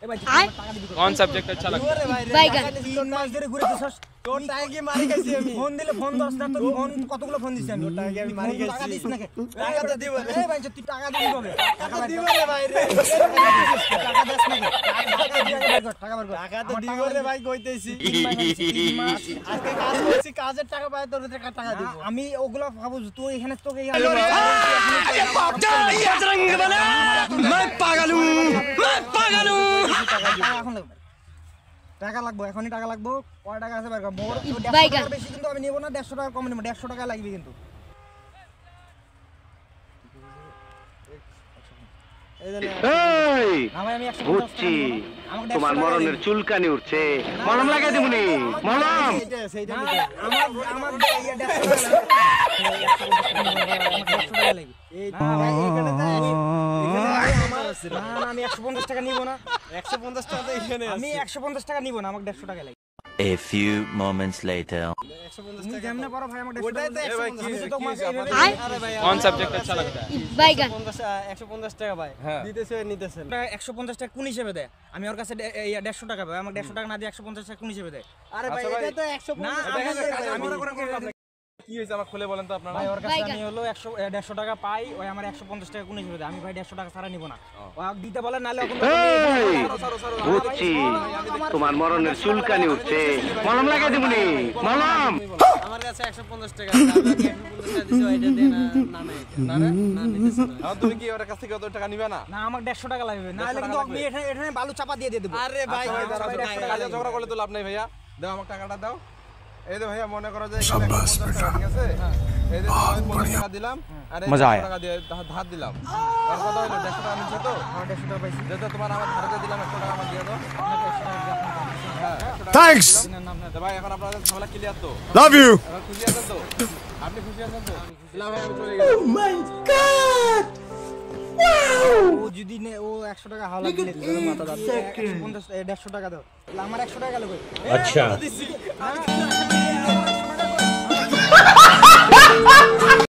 कौन सब्जेक्ट अच्छा लगता है? तीन मास ধরে ঘুরেছিস তোর টাকা কি মারি গেছি আমি ফোন দিলে ফোন দস না তোর ফোন কতগুলো ফোন দিছি আমি তোর টাকা কি আমি মারি গেছি টাকা দিছ নাকি টাকা তো দিব রে ভাই তুই টাকা দিবি কবে টাকা দিব রে ভাই রে টাকা দেস নাকি টাকা বার কর টাকা তো দিব রে ভাই কইতেছি 3 মাস আজকে কাজ করছি কাজের টাকা পায় তোর টাকা দিব আমি ওগুলা ভাবু তুই এখানে তোকে मैं पागल हूं টাকা লাগবে এখনই টাকা লাগবে কয় টাকা আছে বের কর মোর 150 টাকা বেশি কিন্তু আমি নেব না 150 টাকা কম নেব 150 টাকা লাগবে কিন্তু এই বুঝছি তোমার মরণের চুলকানি উঠছে মলম লাগাই দিমুনি মলম আমার ইয়া 150 টাকা লাগবে এই এখানে না আমি 150 টাকা নিব না 150 টাকা তো এখানে আছে আমি 150 টাকা নিব না আমাকে 150 টাকা লাগবে A few moments later. 150 টাকা কেমনে পারো ভাই আমাকে 150 টাকা अरे भाई कौन सब्जेक्ट अच्छा लगता है? 150 টাকা ভাই দিতেছে নিতেছেন 150 টাকা কোন হিসেবে দেয় আমি ওর কাছে 150 টাকা ভাই আমাকে 150 টাকা না দিয়ে 150 টাকা কোন হিসেবে দেয় আরে ভাই এটা তো 150 আমি করে কি হইছে আমাকে খুলে বলেন তো আপনারা? ভাই ওর কাছে আমি হলো 150 টাকা পাই ওই আমার 150 টাকা কোন হিসেবে দেয় আমি ভাই 150 টাকা ছাড়া নিব না ও দিতে বলে নালে এখন বুঝছি তোমার মরণের চুলকানি উঠছে মলম লাগাই দিমুনি মলম আমার কাছে 150 টাকা আমি 150 টাকা দিছি ওইটা দেন না না নিতেছ না তুমি কি ওর কাছ থেকে কত টাকা নিবে না? না আমাকে 150 টাকা লাগবে নালে কিন্তু আমি এখানে বালু চাপা দিয়ে দেব আরে ভাই কাজে ঝগড়া করলে তো লাভ নাই ভাইয়া দাও আমাকে টাকাটা দাও এই যে ভাইয়া মনে করো যে এখানে 150 টাকা ঠিক আছে এই যে আমি 50 টাকা দিলাম আর 100 টাকা দিয়ে ধার দিলাম আর কত হলো 150 টাকা নিছো তো 150 টাকা পাইছি যেটা তোমার আমার ধারে দিলাম 100 টাকা আমার দিয়ে দাও Thanks. তো ভাই এখন আপনাদের ঝামেলা ক্লিয়ার তো? Love you. এখন খুশি আছেন তো? আপনি খুশি আছেন তো? লাভ আমি চলে গেলাম। Oh my God. Wow. ও যদি ও 100 টাকা হাওলা দিলে তোর মাথা দাও 150 টাকা দাও আমার 100 টাকা লাগবে अच्छा